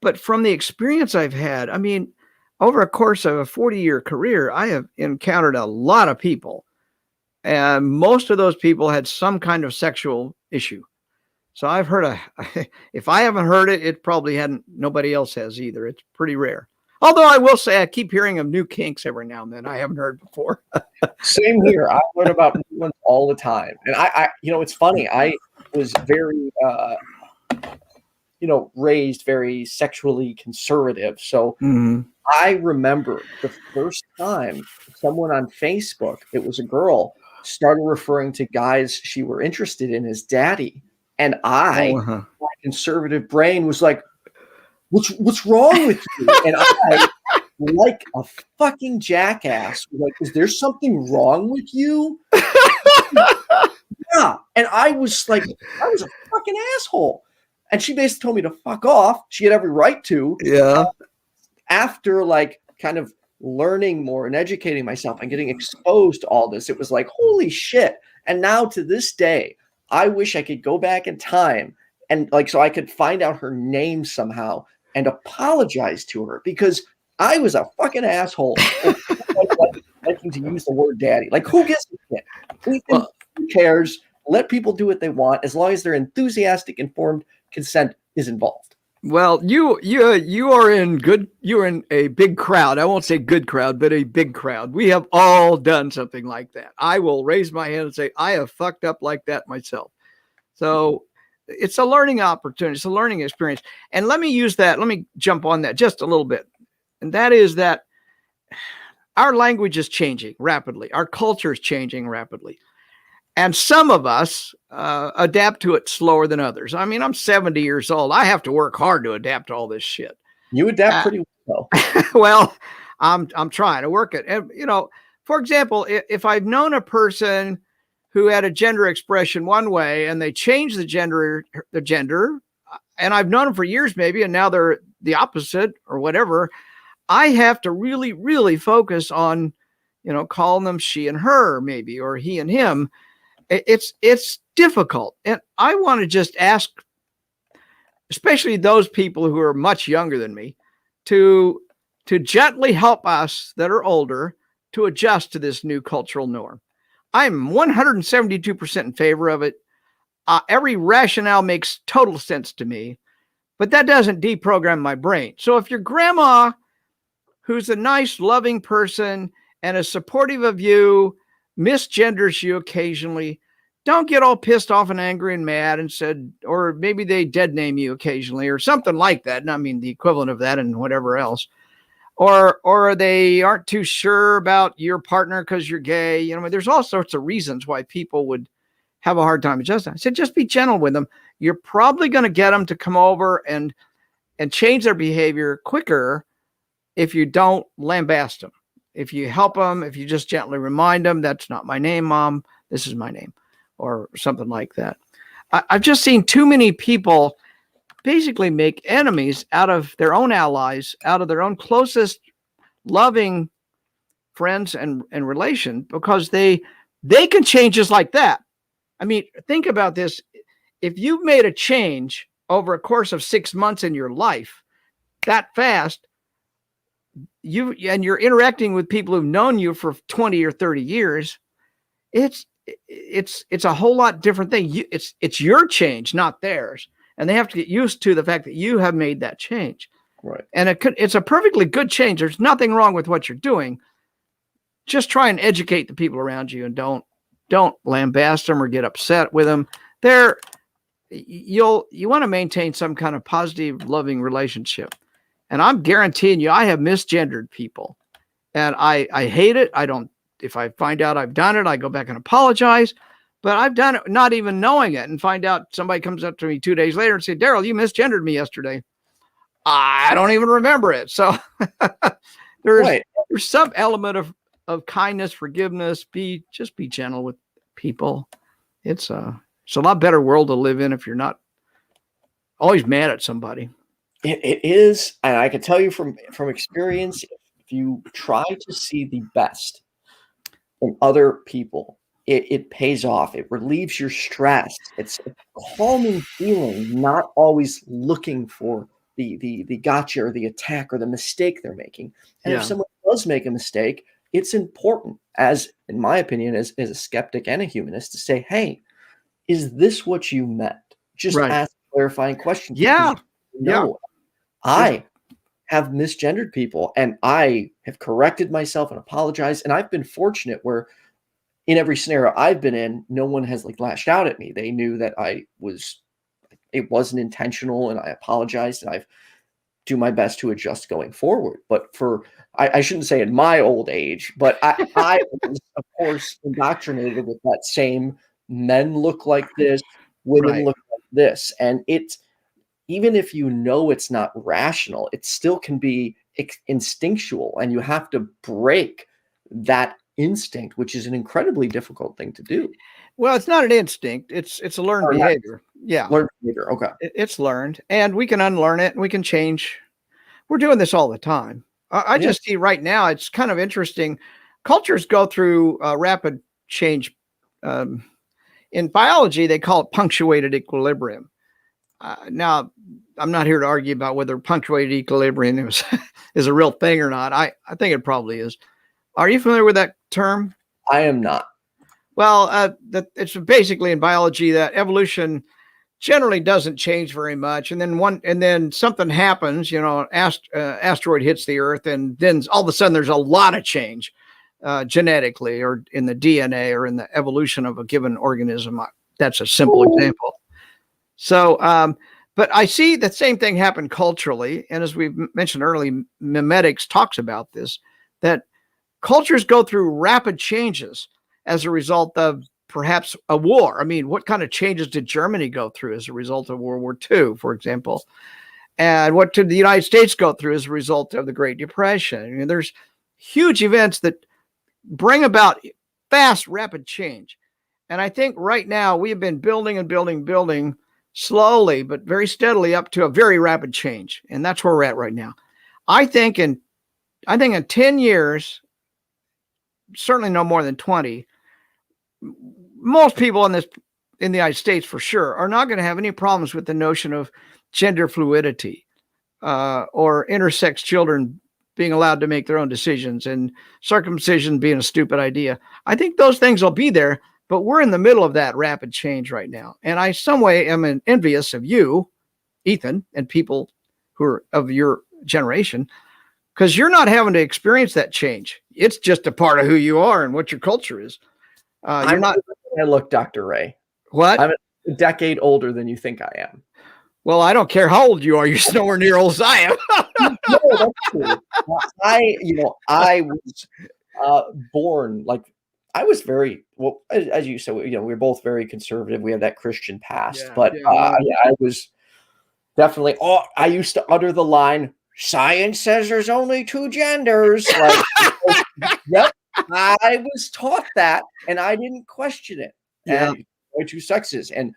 but from the experience I've had. I mean, over a course of a 40-year career, I have encountered a lot of people, and most of those people had some kind of sexual issue. So I've heard if I haven't heard it, it probably hadn't, nobody else has either. It's pretty rare. Although I will say I keep hearing of new kinks every now and then I haven't heard before. Same here. I learn about new ones all the time. And I it's funny. I was very, raised very sexually conservative. So I remember the first time someone on Facebook, it was a girl, started referring to guys she were interested in as daddy. And my conservative brain was like, what's wrong with you? And I, like a fucking jackass, was like, is there something wrong with you? Yeah. And I was like, I was a fucking asshole. And she basically told me to fuck off. She had every right to. Yeah. After like kind of learning more and educating myself and getting exposed to all this, it was like, holy shit. And now to this day, I wish I could go back in time and so I could find out her name somehow and apologize to her, because I was a fucking asshole liking to use the word daddy. Like, who gives a shit? Who cares? Let people do what they want as long as their enthusiastic, informed consent is involved. Well, you're in a big crowd. I won't say good crowd, but a big crowd. We have all done something like that. I will raise my hand and say, I have fucked up like that myself. So it's a learning opportunity. It's a learning experience. And let me jump on that just a little bit. And that is that our language is changing rapidly. Our culture is changing rapidly. And some of us adapt to it slower than others. I mean, I'm 70 years old. I have to work hard to adapt to all this shit. You adapt pretty well. Well, I'm trying to work it. And, for example, if I've known a person who had a gender expression one way and they changed the gender, and I've known them for years maybe, and now they're the opposite or whatever, I have to really, really focus on, calling them she and her maybe, or he and him. It's difficult. And I want to just ask, especially those people who are much younger than me, to gently help us that are older to adjust to this new cultural norm. I'm 172% in favor of it. Every rationale makes total sense to me, but that doesn't deprogram my brain. So if your grandma, who's a nice, loving person and is supportive of you, misgenders you occasionally, don't get all pissed off and angry and mad and said, or maybe they dead name you occasionally or something like that. And I mean, the equivalent of that and whatever else, or they aren't too sure about your partner because you're gay. There's all sorts of reasons why people would have a hard time adjusting. I said, just be gentle with them. You're probably going to get them to come over and change their behavior quicker if you don't lambast them. If you help them, if you just gently remind them, that's not my name, Mom, this is my name, or something like that. I've just seen too many people basically make enemies out of their own allies, out of their own closest, loving friends and relation, because they can change just like that. I mean, think about this. If you've made a change over a course of 6 months in your life that fast, you're interacting with people who've known you for 20 or 30 years, it's a whole lot different thing. It's your change, not theirs. And they have to get used to the fact that you have made that change. Right. And it's a perfectly good change. There's nothing wrong with what you're doing. Just try and educate the people around you, and don't lambast them or get upset with them. You want to maintain some kind of positive, loving relationship. And I'm guaranteeing you, I have misgendered people, and I hate it. If I find out I've done it, I go back and apologize, but I've done it not even knowing it, and find out somebody comes up to me 2 days later and say, Darrel, you misgendered me yesterday. I don't even remember it. So there's some element of kindness, forgiveness, just be gentle with people. It's a lot better world to live in if you're not always mad at somebody. It is, and I can tell you from experience, if you try to see the best in other people, it pays off. It relieves your stress. It's a calming feeling, not always looking for the gotcha or the attack or the mistake they're making. And if someone does make a mistake, it's important, as in my opinion, as a skeptic and a humanist, to say, hey, is this what you meant? Just ask clarifying questions. Yeah. I have misgendered people, and I have corrected myself and apologized. And I've been fortunate where in every scenario I've been in, no one has lashed out at me. They knew that it wasn't intentional, and I apologized, and I've do my best to adjust going forward. But I shouldn't say in my old age, but I was, of course, indoctrinated with that same men look like this, women look like this. And even if you know it's not rational, it still can be instinctual, and you have to break that instinct, which is an incredibly difficult thing to do. Well, it's not an instinct. It's a learned behavior. Yeah. Learned behavior. Okay. It's learned, and we can unlearn it, and we can change. We're doing this all the time. I just see right now, it's kind of interesting. Cultures go through rapid change. In biology, they call it punctuated equilibrium. Now, I'm not here to argue about whether punctuated equilibrium is a real thing or not. I think it probably is. Are you familiar with that term? I am not. Well, it's basically in biology that evolution generally doesn't change very much, and then something happens. Asteroid hits the Earth, and then all of a sudden there's a lot of change genetically, or in the DNA, or in the evolution of a given organism. That's a simple example. So, but I see the same thing happen culturally, and as we've mentioned earlier, memetics talks about this, that cultures go through rapid changes as a result of perhaps a war. I mean, what kind of changes did Germany go through as a result of World War II, for example? And what did the United States go through as a result of the Great Depression? I mean, there's huge events that bring about fast, rapid change. And I think right now we have been building and building slowly, but very steadily up to a very rapid change. And that's where we're at right now. I think in 10 years, certainly no more than 20, most people in the United States, for sure, are not going to have any problems with the notion of gender fluidity or intersex children being allowed to make their own decisions, and circumcision being a stupid idea. I think those things will be there, but we're in the middle of that rapid change right now. And I some way am envious of you, Ethan, and people who are of your generation, because you're not having to experience that change. It's just a part of who you are and what your culture is. You're not. I look, Dr. Ray. What? I'm a decade older than you think I am. Well, I don't care how old you are. You're nowhere near old as I am. No, that's true. I was born I was very well, as you said. We're both very conservative. We have that Christian past, I was definitely. I used to utter the line, "Science says there's only two genders." Yep, I was taught that, and I didn't question it. Yeah, two sexes, and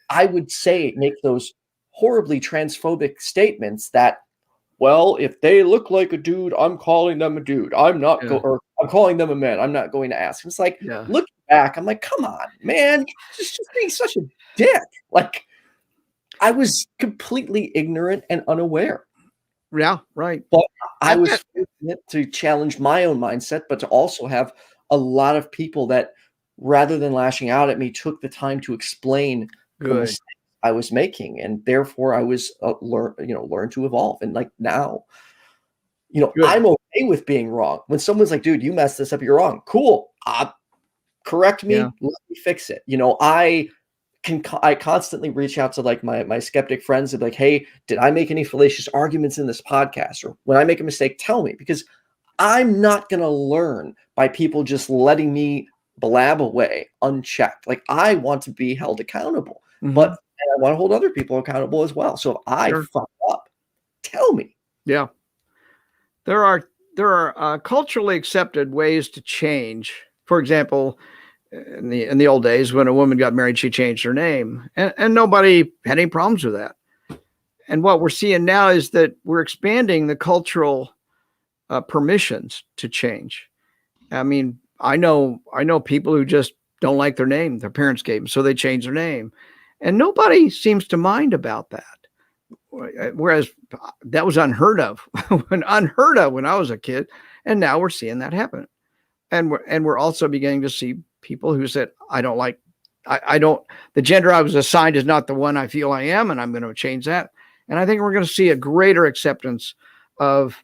I would make those horribly transphobic statements that, well, if they look like a dude, I'm calling them a dude. I'm not or I'm calling them a man. I'm not going to ask. It's like, looking back, I'm like, come on, man, just being such a dick. Like, I was completely ignorant and unaware. Yeah, right. But I was fortunate to challenge my own mindset, but to also have a lot of people that, rather than lashing out at me, took the time to explain the mistakes I was making, and therefore I was learn to evolve. And like now, I'm okay with being wrong. When someone's like, "Dude, you messed this up. You're wrong." Cool. Correct me. Let me fix it. I constantly reach out to like my skeptic friends and be like, hey, did I make any fallacious arguments in this podcast? Or when I make a mistake, tell me, because I'm not going to learn by people just letting me blab away unchecked. Like, I want to be held accountable, but I want to hold other people accountable as well. So if I fuck up, tell me. Yeah. There are culturally accepted ways to change. For example, in the old days, when a woman got married, she changed her name, and nobody had any problems with that. And what we're seeing now is that we're expanding the cultural permissions to change. I mean, I know people who just don't like their name their parents gave them, so they change their name, and nobody seems to mind about that. Whereas that was unheard of when I was a kid, and now we're seeing that happen. And we're also beginning to see people who said, the gender I was assigned is not the one I feel I am, and I'm going to change that. And I think we're going to see a greater acceptance of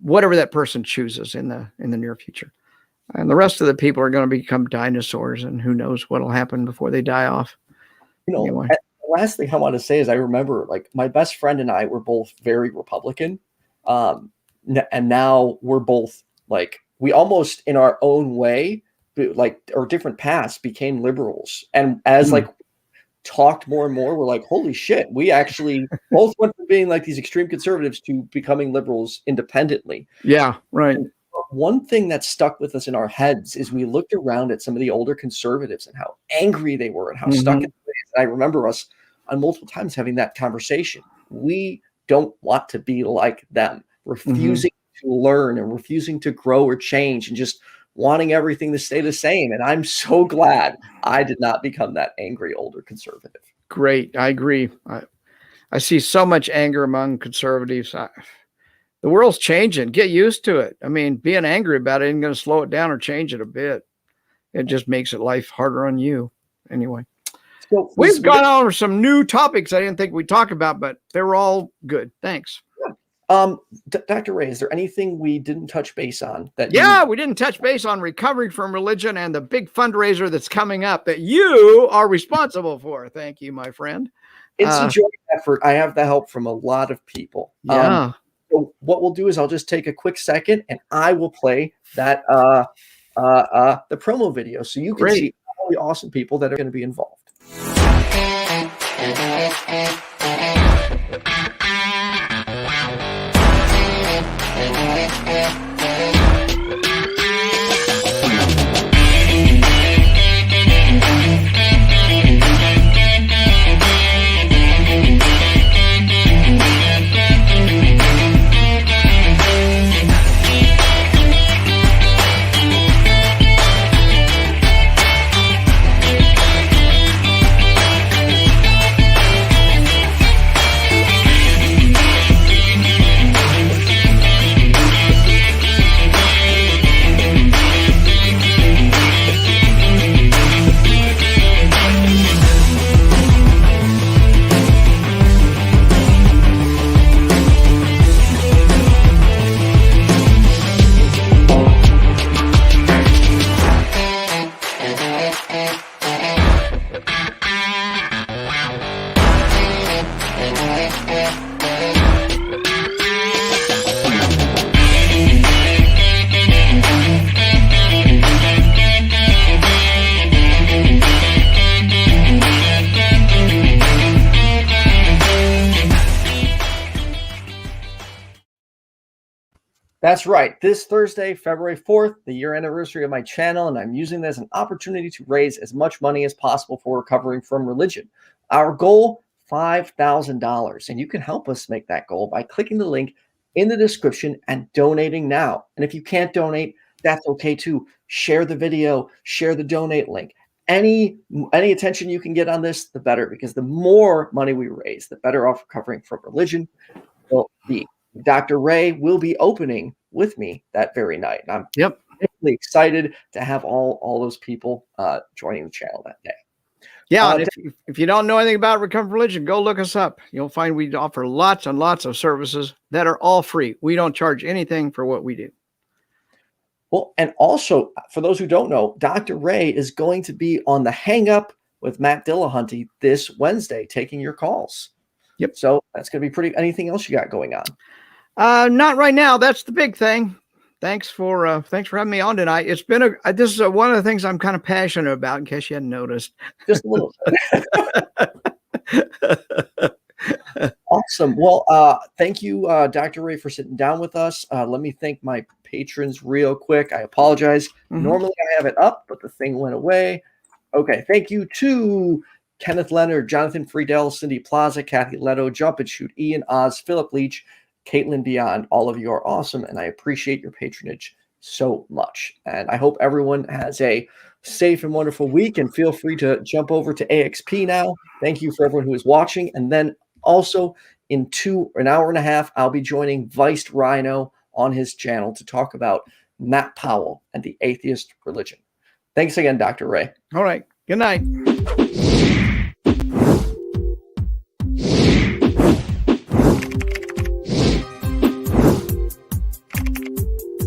whatever that person chooses in the near future. And the rest of the people are going to become dinosaurs, and who knows what'll happen before they die off. Anyway. The last thing I want to say is I remember, like, my best friend and I were both very Republican. And now we're both, like, we almost in our own way, like, or different paths, became liberals. And as like talked more and more, we're like, holy shit, we actually both went from being like these extreme conservatives to becoming liberals independently. Yeah, right. And one thing that stuck with us in our heads is we looked around at some of the older conservatives and how angry they were and how stuck in the ways. And I remember us on multiple times having that conversation. We don't want to be like them, refusing to learn and refusing to grow or change and just wanting everything to stay the same. And I'm so glad I did not become that angry older conservative. Great. I agree. I see so much anger among conservatives. The world's changing. Get used to it. I mean, being angry about it isn't going to slow it down or change it a bit. It just makes it life harder on you. Anyway, so we've gone on with some new topics I didn't think we'd talk about, but they were all good. Thanks. Dr. Ray, is there anything we didn't touch base on? We didn't touch base on recovering from religion and the big fundraiser that's coming up that you are responsible for. Thank you, my friend. It's a joint effort. I have the help from a lot of people. Yeah. So what we'll do is I'll just take a quick second and I will play that the promo video so you can see all the awesome people that are going to be involved. That's right. This Thursday, February 4th, the year anniversary of my channel, and I'm using this as an opportunity to raise as much money as possible for recovering from religion. Our goal, $5,000. And you can help us make that goal by clicking the link in the description and donating now. And if you can't donate, that's okay too. Share the video, share the donate link. Any attention you can get on this, the better, because the more money we raise, the better off recovering from religion will be. Dr. Ray will be opening with me that very night. And I'm really excited to have all those people joining the channel that day. Yeah, and if you don't know anything about Recovered Religion, go look us up. You'll find we offer lots and lots of services that are all free. We don't charge anything for what we do. Well, and also, for those who don't know, Dr. Ray is going to be on the Hang Up with Matt Dillahunty this Wednesday, taking your calls. Yep. So that's going to be pretty. Anything else you got going on? Not right now. That's the big thing. Thanks for having me on tonight. It's been this is one of the things I'm kind of passionate about, in case you hadn't noticed. Just a little. Awesome. Well, thank you, Dr. Ray, for sitting down with us. Let me thank my patrons real quick. I apologize. Normally I have it up, but the thing went away. Okay. Thank you to Kenneth, Leonard, Jonathon, Friedel, Cindy PLAZA, Kathy Letto, JumpandShoot, Ian, Oz, Philip Leitch, Kaitlyn Beyond. All of you are awesome, and I appreciate your patronage so much. And I hope everyone has a safe and wonderful week, and feel free to jump over to AXP now. Thank you for everyone who is watching. And then also in an hour and a half, I'll be joining Viced Rhino on his channel to talk about Matt Powell and the atheist religion. Thanks again, Dr. Ray. All right. Good night.